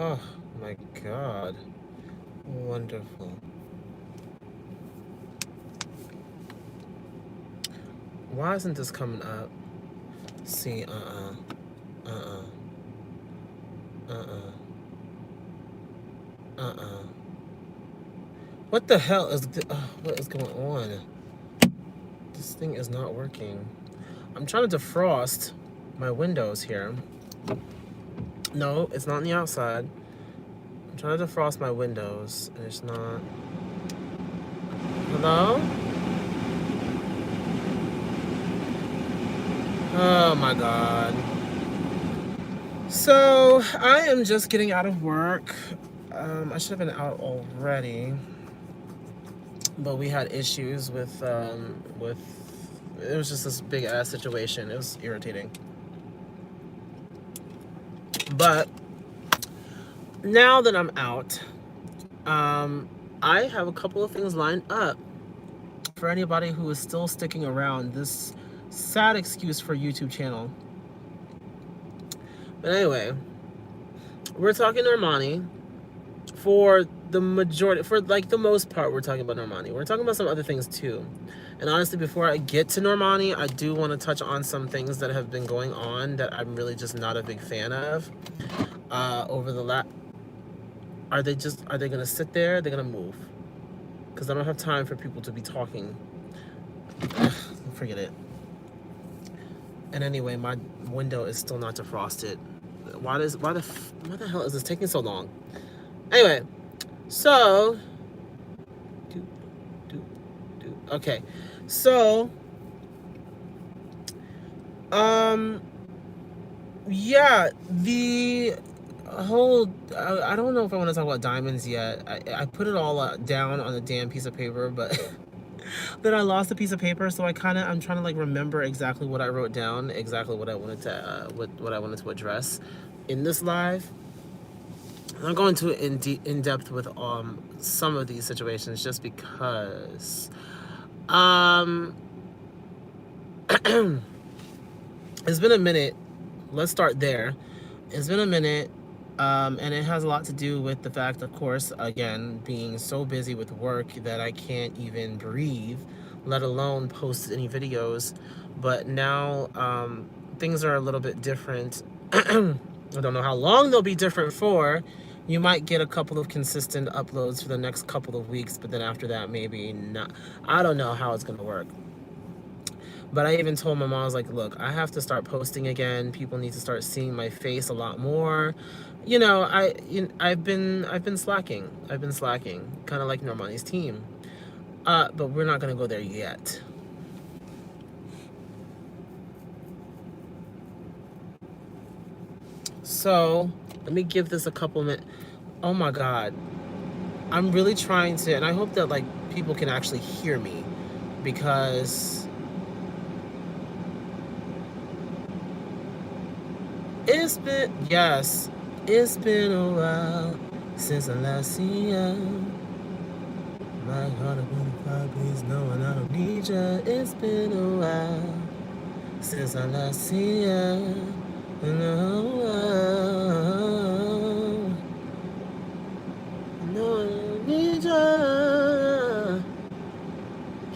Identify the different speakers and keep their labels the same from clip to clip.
Speaker 1: Oh my God. Wonderful. Why isn't this coming up? See, uh-uh, uh-uh, uh-uh. What the hell is, what is going on? This thing is not working. I'm trying to defrost my windows here. No, it's not on the outside. I'm trying to defrost my windows, and it's not. Hello? Oh my God. So, I am just getting out of work. I should have been out already. But we had issues with, it was just this big ass situation. It was irritating. But now that I'm out, I have a couple of things lined up for anybody who is still sticking around this sad excuse for YouTube channel. But anyway, we're talking Normani. For the majority, for like the most part, we're talking about Normani. We're talking about some other things too. And honestly, before I get to Normani, I do want to touch on some things that have been going on that I'm really just not a big fan of. Over the are they gonna sit there? They're gonna move? Because I don't have time for people to be talking. Ugh, forget it. And anyway, my window is still not defrosted. Why the hell is this taking so long? Anyway, so okay, so yeah, the whole I don't know if I want to talk about diamonds yet. I put it all down on a damn piece of paper, but then I lost a piece of paper, so I'm trying to like remember exactly what I wrote down, exactly what I wanted to what I wanted to address in this live. I'm going to in depth with some of these situations just because it's been a minute. Let's start there. It's been a minute, and it has a lot to do with the fact, of course, again, being so busy with work that I can't even breathe, let alone post any videos. But now things are a little bit different. I don't know how long they'll be different for. You might get a couple of consistent uploads for the next couple of weeks, but then after that, maybe not. I don't know how it's going to work. But I even told my mom, I was like, look, I have to start posting again. People need to start seeing my face a lot more. You know, I've been slacking. I've been slacking, kind of like Normani's team. But we're not going to go there yet. So let me give this a couple minutes. Oh my God. I'm really trying to, and I hope that like people can actually hear me, because it's been a while since I last seen you. My heart of fire, please knowing I don't need you. It's been a while since I last seen you. No, I don't need you.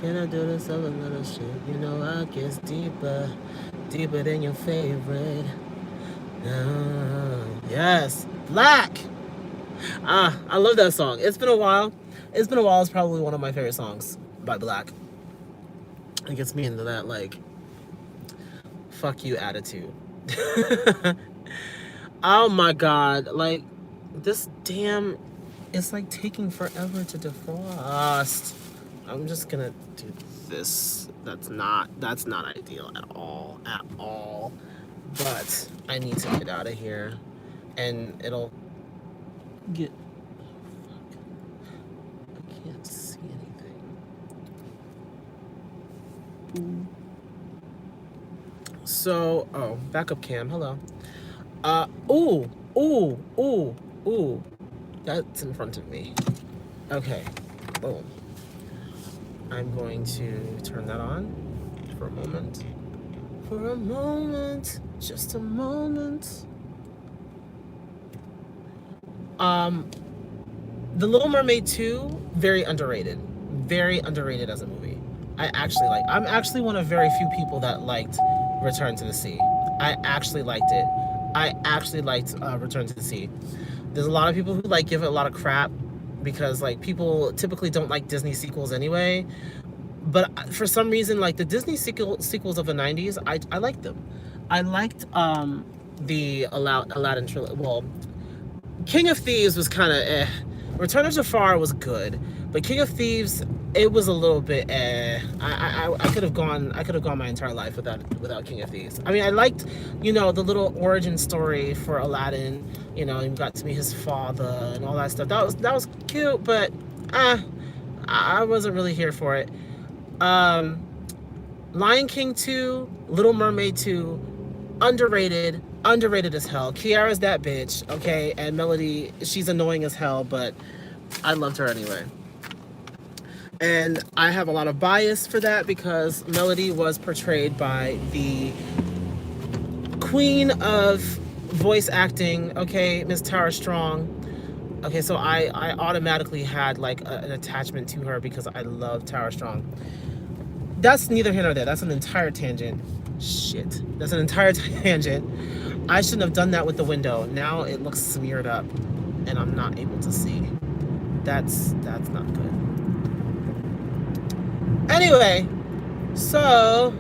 Speaker 1: Can I do this other little shit? You know I guess deeper than your favorite. Yes, Black. I love that song. It's been a while. It's probably one of my favorite songs by Black. It gets me into that like fuck you attitude. Oh my God, like this damn, it's like taking forever to defrost. I'm just gonna do this. That's not ideal at all. But I need to get out of here, and it'll get. I can't see anything. So, oh, backup cam. Hello. Ooh. That's in front of me. Okay. Boom. I'm going to turn that on for a moment. For a moment. Just a moment. Um, The Little Mermaid 2, very underrated. Very underrated as a movie. I'm actually one of very few people that liked Return to the Sea. I actually liked it. I actually liked Return to the Sea. There's a lot of people who like give it a lot of crap because like people typically don't like Disney sequels anyway. But for some reason, like the Disney sequels of the 90s, I liked them. I liked the Aladdin trilogy. Well, King of Thieves was kind of eh. Return of Jafar was good, but King of Thieves, it was a little bit eh. I could have gone my entire life without King of Thieves. I mean, I liked, the little origin story for Aladdin. You got to meet his father and all that stuff. That was cute, but I wasn't really here for it. Lion King 2, Little Mermaid 2, underrated as hell. Kiara's that bitch, okay? And Melody, she's annoying as hell, but I loved her anyway. And I have a lot of bias for that because Melody was portrayed by the queen of voice acting, okay, Miss Tara Strong. Okay, so I automatically had like an attachment to her because I love Tara Strong. That's neither here nor there. That's an entire tangent. Shit. That's an entire tangent. I shouldn't have done that with the window. Now it looks smeared up and I'm not able to see. That's not good. Anyway, so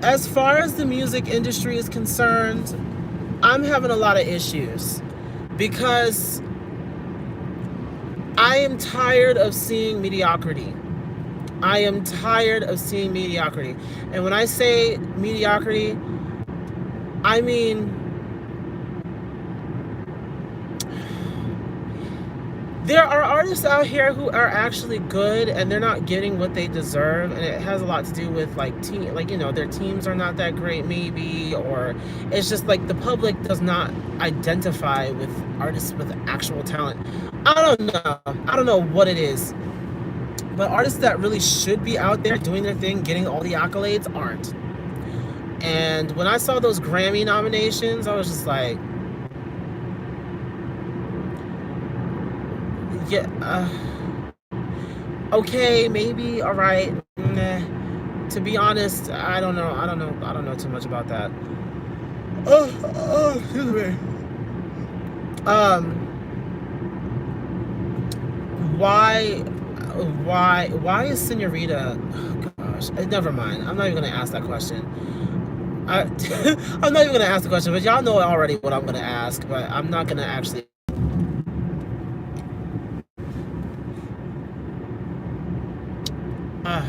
Speaker 1: as far as the music industry is concerned, I'm having a lot of issues because I am tired of seeing mediocrity. I am tired of seeing mediocrity. And when I say mediocrity, I mean there are artists out here who are actually good and they're not getting what they deserve, and it has a lot to do with like their teams are not that great maybe, or it's just like the public does not identify with artists with actual talent. I don't know what it is, but artists that really should be out there doing their thing, getting all the accolades, aren't. And when I saw those Grammy nominations, I was just like, yeah, okay, maybe, all right. Nah. To be honest, I don't know too much about that. Excuse me. Why is Senorita? Oh gosh, never mind. I'm not even gonna ask that question. I'm not even gonna ask the question, but y'all know already what I'm gonna ask. But I'm not gonna actually.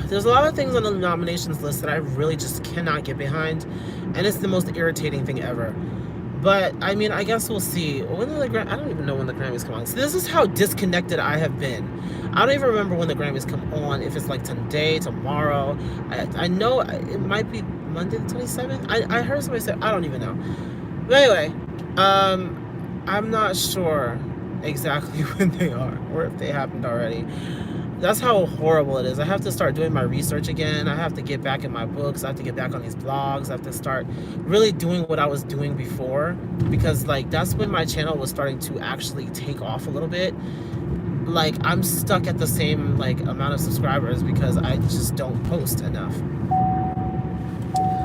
Speaker 1: There's a lot of things on the nominations list that I really just cannot get behind, and it's the most irritating thing ever. But I mean, I guess we'll see. I don't even know when the Grammys come on. So this is how disconnected I have been. I don't even remember when the Grammys come on. If it's like today, tomorrow. I know it might be Monday the 27th. I heard somebody say, I don't even know. But anyway, I'm not sure exactly when they are or if they happened already. That's how horrible it is. I have to start doing my research again. I have to get back in my books. I have to get back on these blogs. I have to start really doing what I was doing before, because like that's when my channel was starting to actually take off a little bit. Like I'm stuck at the same like amount of subscribers because I just don't post enough.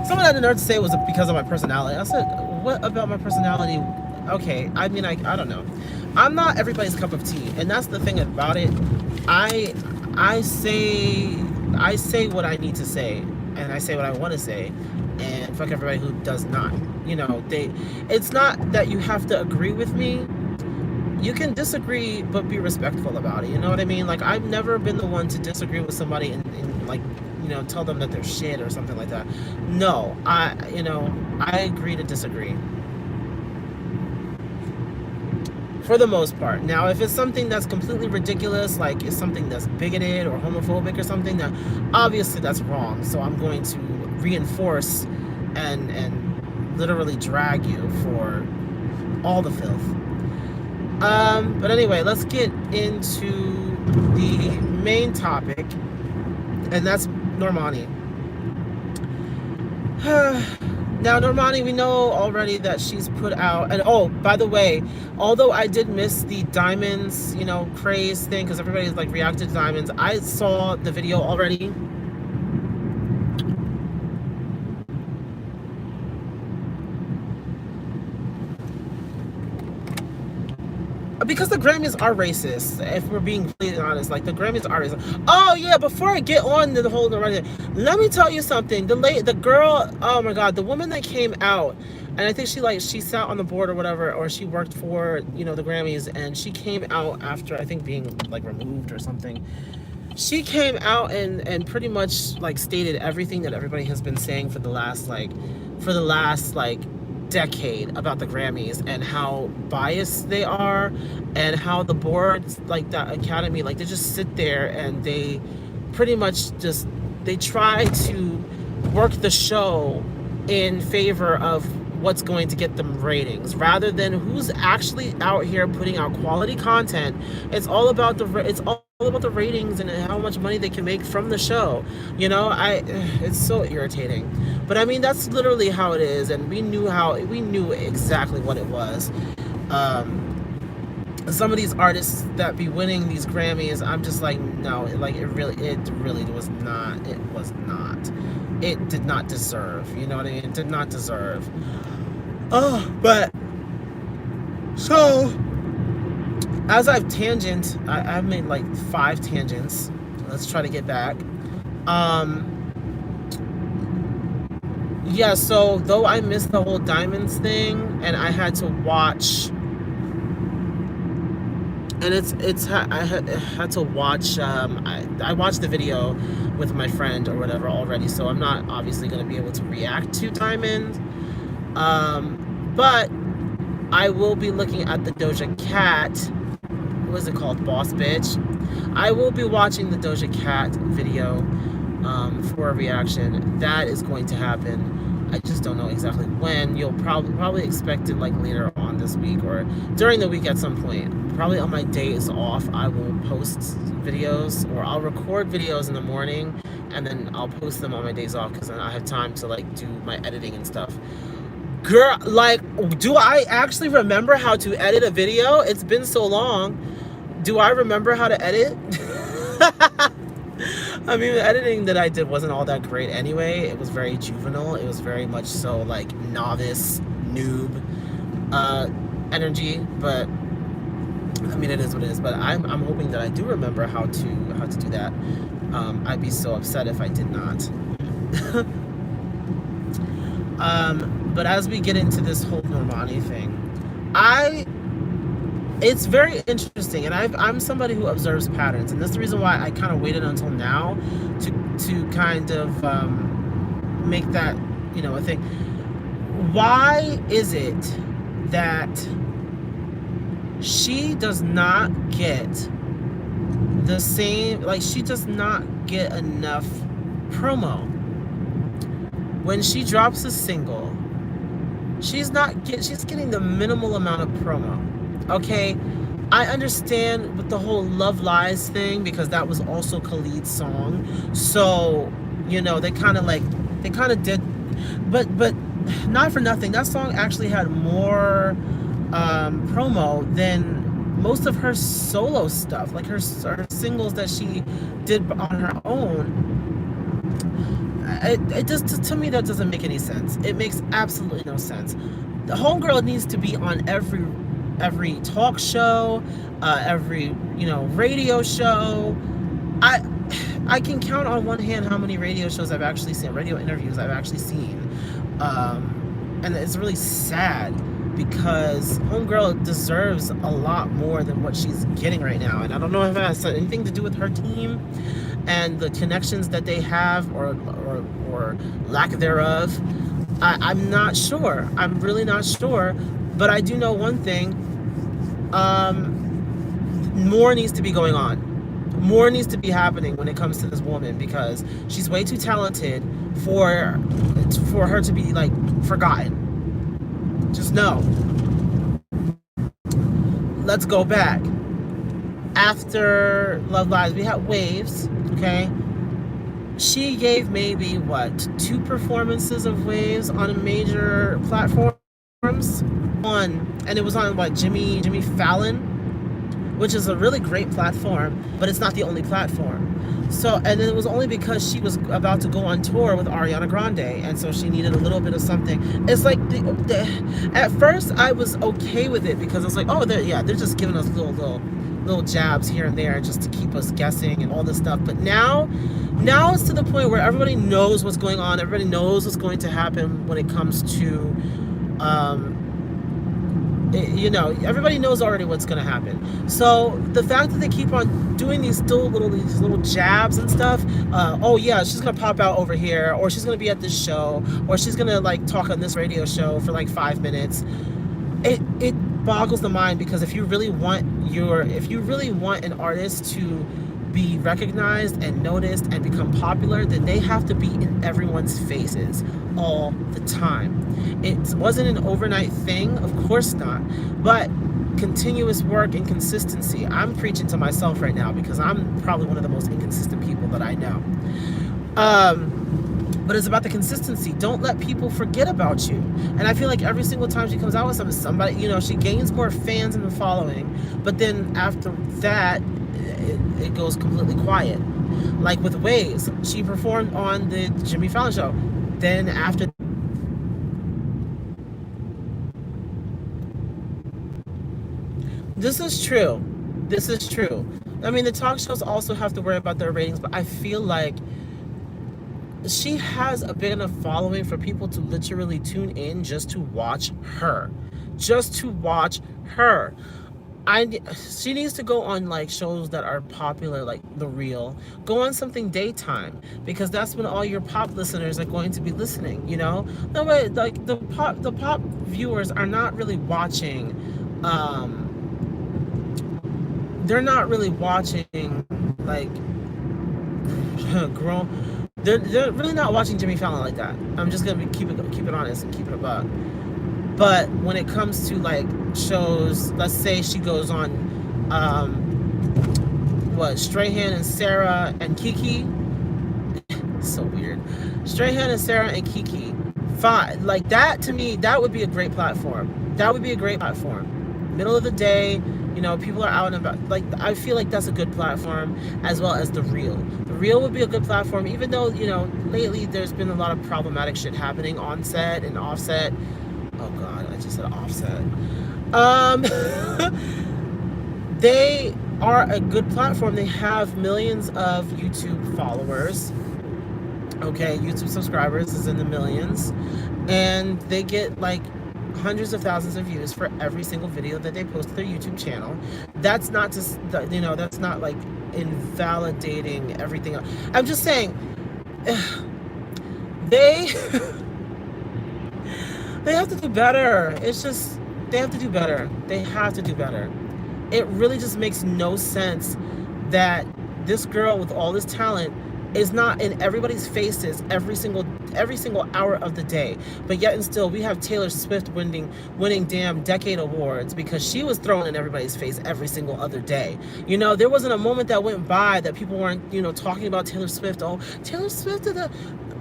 Speaker 1: Someone had the nerve to say it was because of my personality. I said, what about my personality? Okay, I mean, I don't know. I'm not everybody's cup of tea, and that's the thing about it. I say what I need to say, and I say what I want to say, and fuck everybody who does not. It's not that you have to agree with me. You can disagree, but be respectful about it. You know what I mean? Like I've never been the one to disagree with somebody and like tell them that they're shit or something like that. No, I agree to disagree. For the most part. Now, if it's something that's completely ridiculous, like it's something that's bigoted or homophobic or something, that obviously that's wrong. So I'm going to reinforce and literally drag you for all the filth. But anyway, let's get into the main topic, and that's Normani. Now, Normani, we know already that she's put out, and oh, by the way, although I did miss the diamonds, craze thing, because everybody's like reacted to diamonds, I saw the video already. Because the Grammys are racist, if we're being completely honest. Like, the Grammys are racist. Oh yeah, before I get on to the whole let me tell you something. The girl, oh my god, the woman that came out, and I think she sat on the board or whatever, or she worked for the Grammys, and she came out after, I think, being like removed or something. She came out and pretty much like stated everything that everybody has been saying for the last decade about the Grammys, and how biased they are, and how the boards, like the Academy, like they just sit there and they pretty much just, they try to work the show in favor of what's going to get them ratings, rather than who's actually out here putting out quality content. It's all about the ratings and how much money they can make from the show. It's so irritating. But I mean, that's literally how it is, and we knew exactly what it was. Some of these artists that be winning these Grammys, I'm just like, no, like it really was not. It did not deserve. You know what I mean? It did not deserve. Oh, but so as I've made like 5 tangents. Let's try to get back. Yeah, so though I missed the whole diamonds thing, and I had to watch, and I had to watch. I watched the video with my friend or whatever already, so I'm not obviously going to be able to react to diamonds. But I will be looking at the Doja Cat. What is it called? Boss Bitch. I will be watching the Doja Cat video for a reaction. That is going to happen. I just don't know exactly when. You'll probably expect it like later on this week or during the week at some point. Probably on my days off, I will post videos, or I'll record videos in the morning and then I'll post them on my days off, because then I have time to like do my editing and stuff. Girl, like, do I actually remember how to edit a video? It's been so long. Do I remember how to edit? I mean, the editing that I did wasn't all that great anyway. It was very juvenile. It was very much so like novice, noob energy. But I mean, it is what it is. But I'm hoping that I do remember how to do that. I'd be so upset if I did not. But as we get into this whole Normani thing, it's very interesting, and I'm somebody who observes patterns, and that's the reason why I kind of waited until now to kind of make that a thing. Why is it that she does not get the same, like, she does not get enough promo? When she drops a single, she's getting the minimal amount of promo. Okay, I understand with the whole Love Lies thing, because that was also Khalid's song. So, they kind of did, but not for nothing, that song actually had more promo than most of her solo stuff, like her singles that she did on her own. It just, to me, that doesn't make any sense. It makes absolutely no sense. The homegirl needs to be on every talk show, every radio show. I can count on one hand how many radio shows I've actually seen, radio interviews I've actually seen, and it's really sad, because homegirl deserves a lot more than what she's getting right now. And I don't know if it has anything to do with her team and the connections that they have, or lack thereof. I'm not sure. I'm really not sure. But I do know one thing. More needs to be going on. More needs to be happening when it comes to this woman, because she's way too talented for her to be like forgotten. Just know. Let's go back. After Love Lies, we had Waves, okay? She gave maybe what, 2 performances of Waves on major platforms. And it was on what, Jimmy Fallon, which is a really great platform, but it's not the only platform. So, and then it was only because she was about to go on tour with Ariana Grande, and so she needed a little bit of something. It's like at first I was okay with it because I was like, oh, they're just giving us little jabs here and there just to keep us guessing and all this stuff. But now it's to the point where everybody knows what's going on. Everybody knows what's going to happen when it comes to everybody knows already what's going to happen. So the fact that they keep on doing these little jabs and stuff, oh yeah, she's going to pop out over here, or she's going to be at this show, or she's going to like talk on this radio show for like 5 minutes. It boggles the mind, because if you really want an artist to be recognized and noticed and become popular, then they have to be in everyone's faces all the time. It wasn't an overnight thing, of course not, but continuous work and consistency. I'm preaching to myself right now because I'm probably one of the most inconsistent people that I know. But it's about the consistency. Don't let people forget about you. And I feel like every single time she comes out with somebody, she gains more fans and following, but then after that, it goes completely quiet. Like with Waves, she performed on the Jimmy Fallon show. Then after, this is true. I mean, the talk shows also have to worry about their ratings, but I feel like she has a big enough following for people to literally tune in just to watch her. She needs to go on like shows that are popular, like The Real. Go on something daytime, because that's when all your pop listeners are going to be listening. No way, like the pop viewers are not really watching. They're not really watching like grown. They're really not watching Jimmy Fallon like that. I'm just gonna keep it honest and keep it a buck. But when it comes to like shows, let's say she goes on Strahan and Sarah and Kiki. So weird. Strahan and Sarah and Kiki. Fine. Like that, to me, that would be a great platform. Middle of the day, people are out and about. Like, I feel like that's a good platform, as well as The Real. The Real would be a good platform, even though, lately there's been a lot of problematic shit happening on set and off set. Oh God, I just said offset. They are a good platform. They have millions of YouTube followers. Okay, YouTube subscribers is in the millions, and they get like hundreds of thousands of views for every single video that they post to their YouTube channel. That's not just, that's not like invalidating everything else. I'm just saying, they they have to do better. It's just, they have to do better. It really just makes no sense that this girl with all this talent is not in everybody's faces every single hour of the day. But yet and still, we have Taylor Swift winning damn decade awards because she was thrown in everybody's face every single other day. There wasn't a moment that went by that people weren't, talking about Taylor Swift. Oh, Taylor Swift,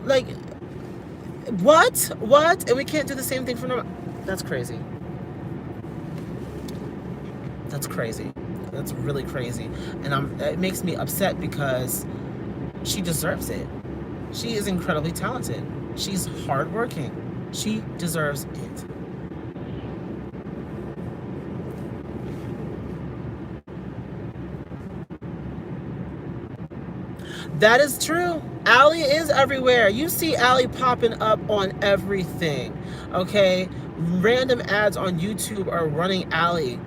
Speaker 1: like, what? And we can't do the same thing for Normani. That's crazy. That's really crazy. And it makes me upset because she deserves it. She is incredibly talented. She's hardworking. She deserves it. That is true. Allie is everywhere. You see Allie popping up on everything. Okay? Random ads on YouTube are running Allie.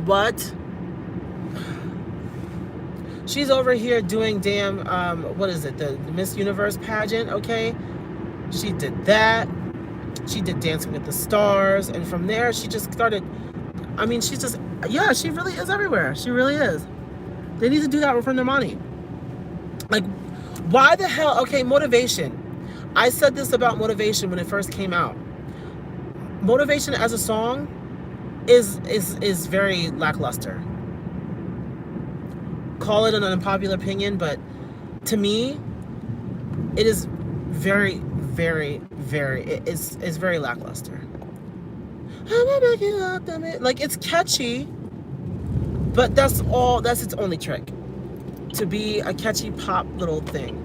Speaker 1: What? She's over here doing damn, what is it? The Miss Universe pageant, okay? She did that. She did Dancing with the Stars. And from there, she just started, she really is everywhere. She really is. They need to do that for Normani. Like, why the hell? Okay, Motivation. I said this about Motivation when it first came out. Motivation as a song is very lackluster. Call it an unpopular opinion, but to me, it is very, very, very, it's very lackluster. Like, it's catchy, but that's its only trick, to be a catchy pop little thing.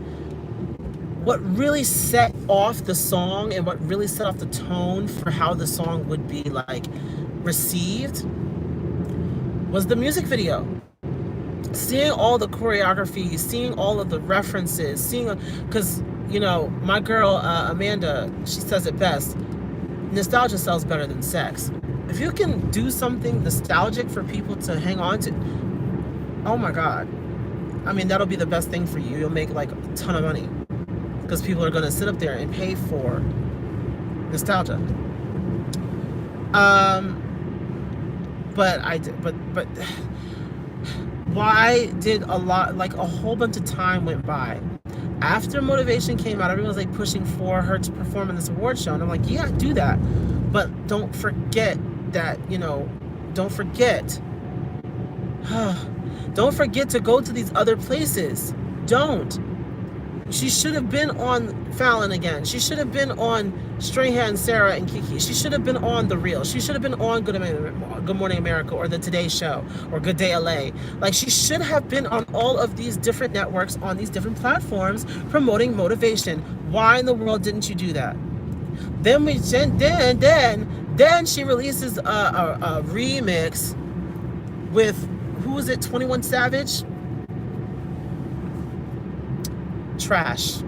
Speaker 1: What really set off the song and what really set off the tone for how the song would be like received was the music video. Seeing all the choreography, seeing all of the references, seeing, because, you know, my girl Amanda, she says it best, nostalgia sells better than sex. If you can do something nostalgic for people to hang on to, oh my God. I mean, that'll be the best thing for you. You'll make like a ton of money because people are going to sit up there and pay for nostalgia. But why did a whole bunch of time went by after Motivation came out? Everyone was like pushing for her to perform in this award show, and I'm like, yeah, do that, but don't forget that, you know, don't forget to go to these other places. Don't. She should have been on Fallon again. She should have been on Strahan, Sarah, and Kiki. She should have been on The Real. She should have been on Good Morning America or The Today Show or Good Day LA. Like, she should have been on all of these different networks, on these different platforms, promoting Motivation. Why in the world didn't you do that? Then she releases a remix with, who was it? 21 Savage. Trash.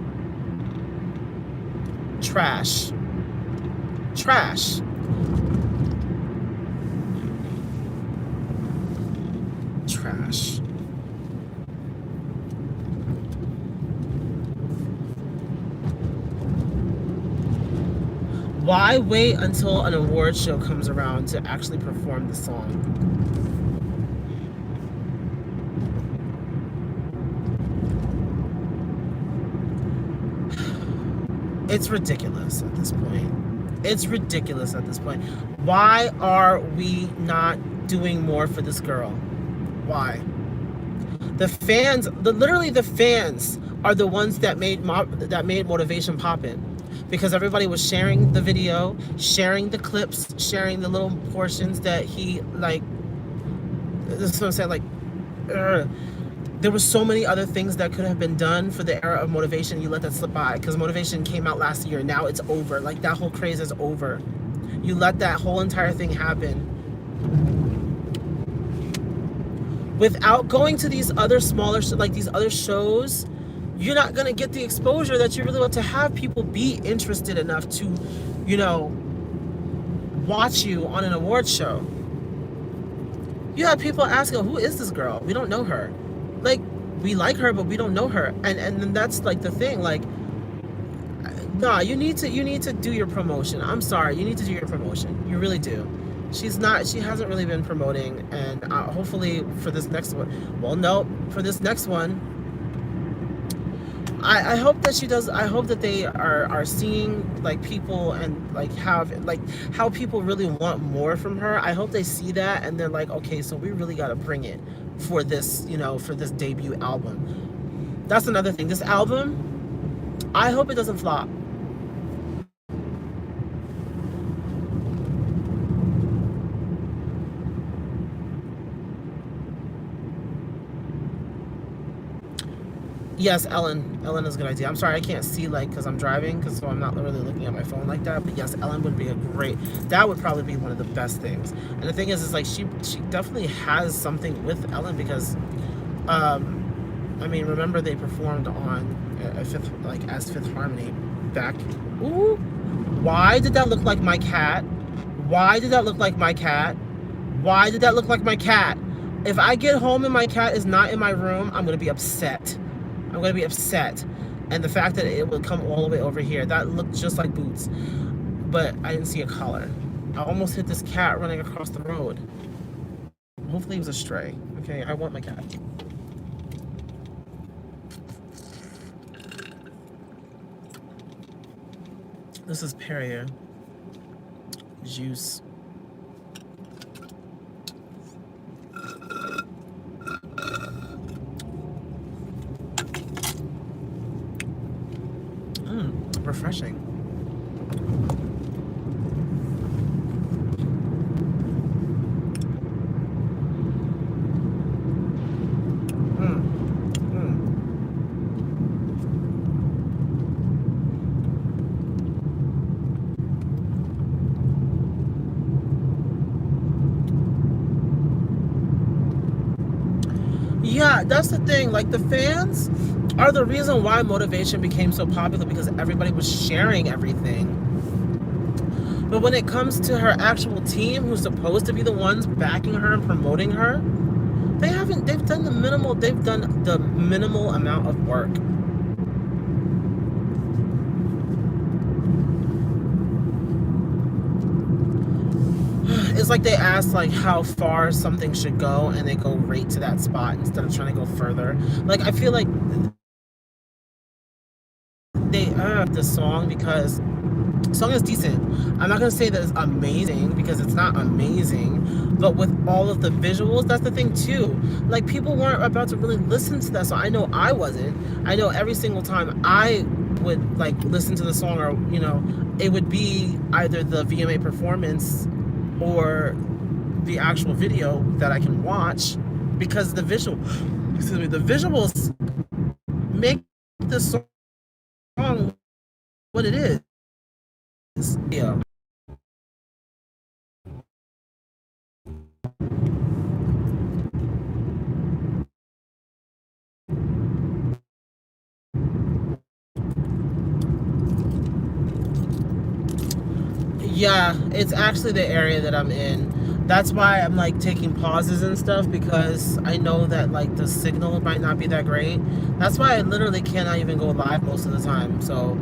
Speaker 1: Why wait until an award show comes around to actually perform the song? It's ridiculous at this point. Why are we not doing more for this girl? Why? The fans, literally the fans are the ones that made Motivation poppin'. Because everybody was sharing the video, sharing the clips, sharing the little portions that he, like, this is what I'm saying, like, there were so many other things that could have been done for the era of Motivation. You let that slip by, because Motivation came out last year. Now it's over. Like, that whole craze is over. You let that whole entire thing happen without going to these other smaller, like these other shows. You're not going to get the exposure that you really want to have people be interested enough to, you know, watch you on an award show. You have people asking, who is this girl? We don't know her. Like, we like her, but we don't know her. And then that's like the thing, like, nah, you need to do your promotion. I'm sorry, you need to do your promotion. You really do. She hasn't really been promoting, and hopefully for this next one, well, no, for this next one, I hope that she does. I hope that they are seeing, like, people and like how people really want more from her. I hope they see that and they're like, okay, so we really got to bring it for this, you know, for this debut album. That's another thing. This album, I hope it doesn't flop. Yes, Ellen is a good idea. I'm sorry, I can't see, like, because I'm driving, so I'm not really looking at my phone like that. But yes, Ellen would be that would probably be one of the best things. And the thing is like, she definitely has something with Ellen, because, I mean, remember they performed on as Fifth Harmony back. Ooh, why did that look like my cat? Why did that look like my cat? Why did that look like my cat? If I get home and my cat is not in my room, I'm gonna be upset. I'm going to be upset. And the fact that it would come all the way over here, that looked just like Boots. But I didn't see a collar. I almost hit this cat running across the road. Hopefully he was a stray. Okay, I want my cat. This is Perrier juice. refreshing. Mm, mm. Yeah, that's the thing. Like, the fans are the reason why Motivation became so popular, because everybody was sharing everything. But when it comes to her actual team, who's supposed to be the ones backing her and promoting her, they've done the minimal amount of work. It's like they ask like how far something should go, and they go right to that spot instead of trying to go further. Like, I feel like they the song, because the song is decent. I'm not gonna say that it's amazing, because it's not amazing, but with all of the visuals, that's the thing too. Like, people weren't about to really listen to that song. I know I wasn't. I know every single time I would like listen to the song, or it would be either the VMA performance or the actual video that I can watch, because the visuals make the song what it is. Yeah. Yeah, it's actually the area that I'm in. That's why I'm like taking pauses and stuff, because I know that like the signal might not be that great. That's why I literally cannot even go live most of the time. So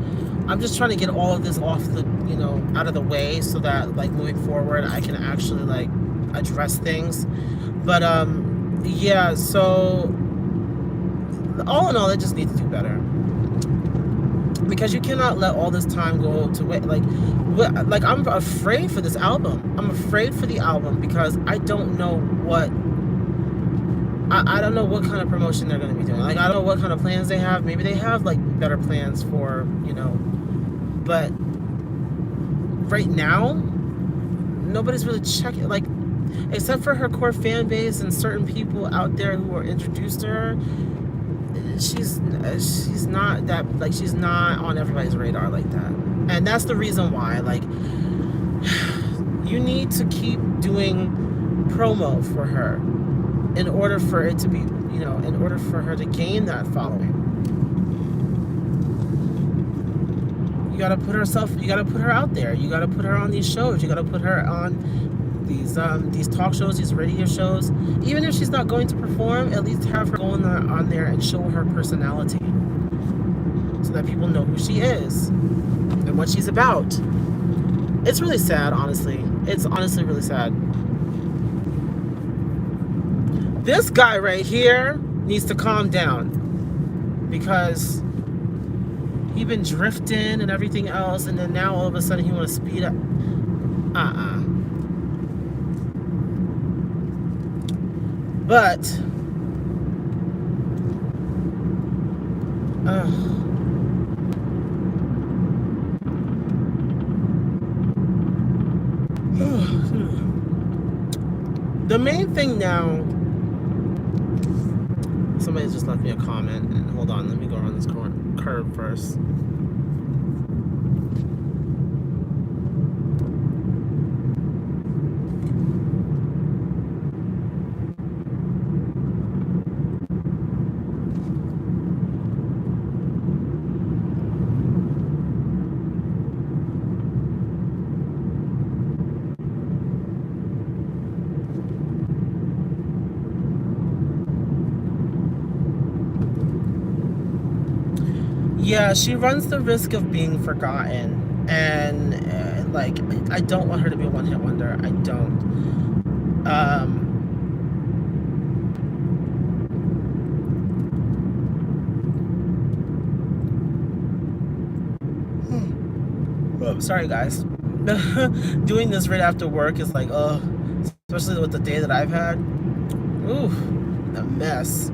Speaker 1: I'm just trying to get all of this off the, out of the way, so that like moving forward I can actually like address things. But yeah, so all in all, I just need to do better, because you cannot let all this time go to wait. Like I'm afraid for this album. I'm afraid for the album, because I don't know what I don't know what kind of promotion they're going to be doing. Like, I don't know what kind of plans they have. Maybe they have like better plans for, but right now nobody's really checking, like, except for her core fan base and certain people out there who are introduced to her. She's not that, like, she's not on everybody's radar like that. And that's the reason why, like, you need to keep doing promo for her in order for it to be, in order for her to gain that following. You gotta put her out there. You gotta put her on these shows. You gotta put her on these talk shows, these radio shows. Even if she's not going to perform, at least have her go on there and show her personality, so that people know who she is and what she's about. It's really sad, honestly. It's honestly really sad. This guy right here needs to calm down, because he's been drifting and everything else, and then now all of a sudden he want to speed up. But the main thing now, somebody just left me a comment, and hold on, let me go around this curve first. Yeah, she runs the risk of being forgotten, and like, I don't want her to be a one-hit wonder. I don't. Oh, sorry guys. Doing this right after work is like, especially with the day that I've had. Ooh, a mess.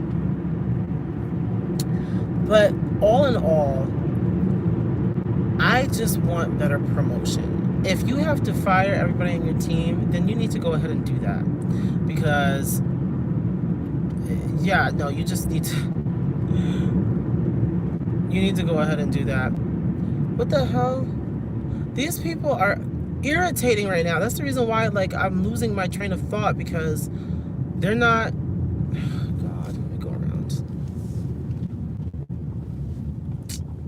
Speaker 1: But all in all, I just want better promotion. If you have to fire everybody on your team, then you need to go ahead and do that. Because, yeah, no, you just need to. You need to go ahead and do that. What the hell? These people are irritating right now. That's the reason why, like, I'm losing my train of thought, because they're not. God, let me go around.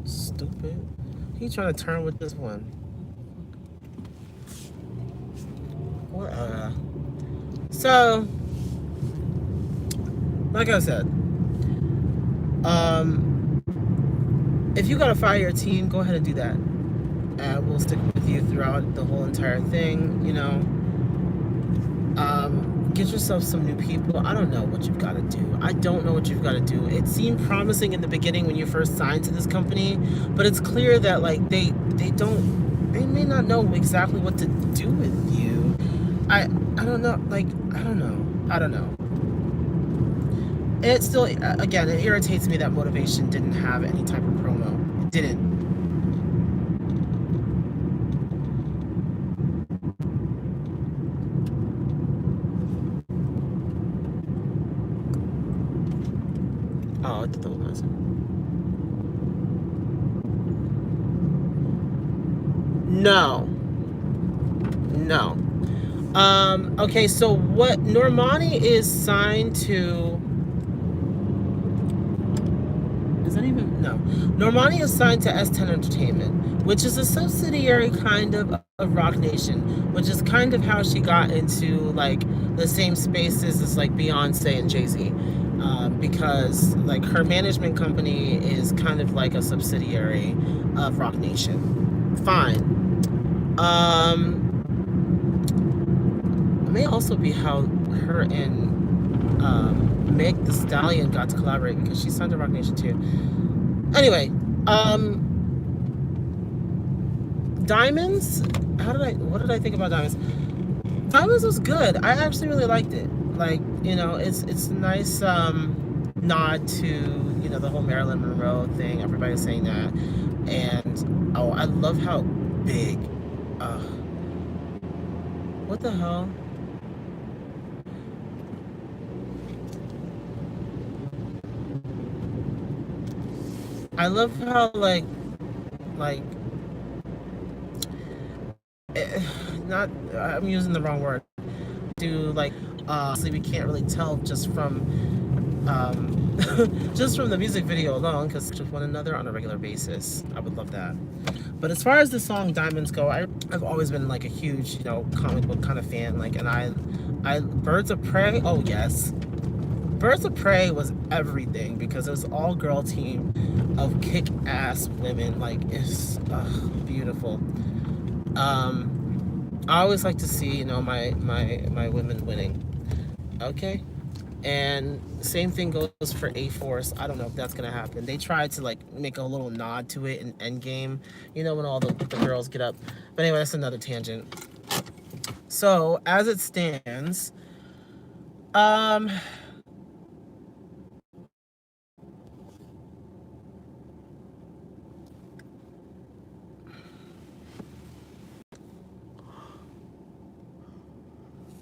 Speaker 1: Stupid. He's trying to turn with this one. What? So, like I said, if you gotta fire your team, go ahead and do that. And we'll stick with you throughout the whole entire thing, you know. Get yourself some new people. I don't know what you've got to do. I don't know what you've got to do. It seemed promising in the beginning when you first signed to this company, but it's clear that, like, they may not know exactly what to do with you. I don't know. Like, I don't know. It still, again, it irritates me that Motivation didn't have any type of promo. It didn't. Oh, I thought that was nice. No. No. Okay, so what Normani is signed to. Is that even? No. Normani is signed to S10 Entertainment, which is a subsidiary kind of Rock Nation, which is kind of how she got into, like, the same spaces as, like, Beyonce and Jay-Z. Because, like, her management company is kind of like a subsidiary of Rock Nation. Fine. It may also be how her and Meg the Stallion got to collaborate, because she's signed to Rock Nation too. Anyway, Diamonds. What did I think about Diamonds? Diamonds was good. I actually really liked it. Like, you know, it's a nice nod to, you know, the whole Marilyn Monroe thing. Everybody's saying that, and oh, I love how big. What the hell? I love how, like not, I'm using the wrong word. Do, like, we can't really tell just from just from the music video alone, because with one another on a regular basis. I would love that. But as far as the song Diamonds go, I've always been, like, a huge, you know, comic book kind of fan. Like, and I Birds of Prey. Oh yes, Birds of Prey was everything, because it was all girl team of kick-ass women. Like, it's beautiful. I always like to see, you know, my women winning. Okay. And same thing goes for A-Force. I don't know if that's gonna happen. They tried to, like, make a little nod to it in Endgame, you know, when all the girls get up. But anyway, that's another tangent. So as it stands,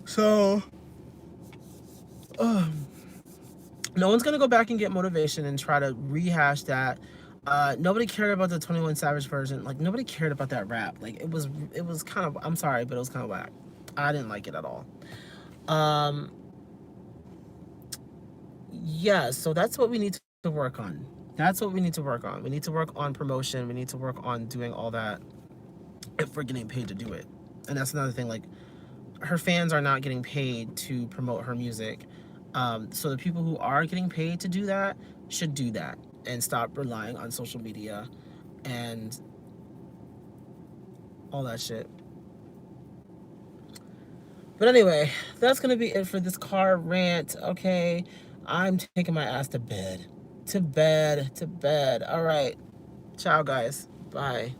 Speaker 1: so no one's gonna go back and get Motivation and try to rehash that. Nobody cared about the 21 Savage version. Like, nobody cared about that rap. Like, it was kind of, I'm sorry, but it was kind of whack. I didn't like it at all. Yeah, so that's what we need to work on. That's what we need to work on. We need to work on promotion. We need to work on doing all that if we're getting paid to do it. And that's another thing. Like, her fans are not getting paid to promote her music. So the people who are getting paid to do that should do that and stop relying on social media and all that shit. But anyway, that's going to be it for this car rant, okay? I'm taking my ass to bed. To bed. All right. Ciao, guys. Bye.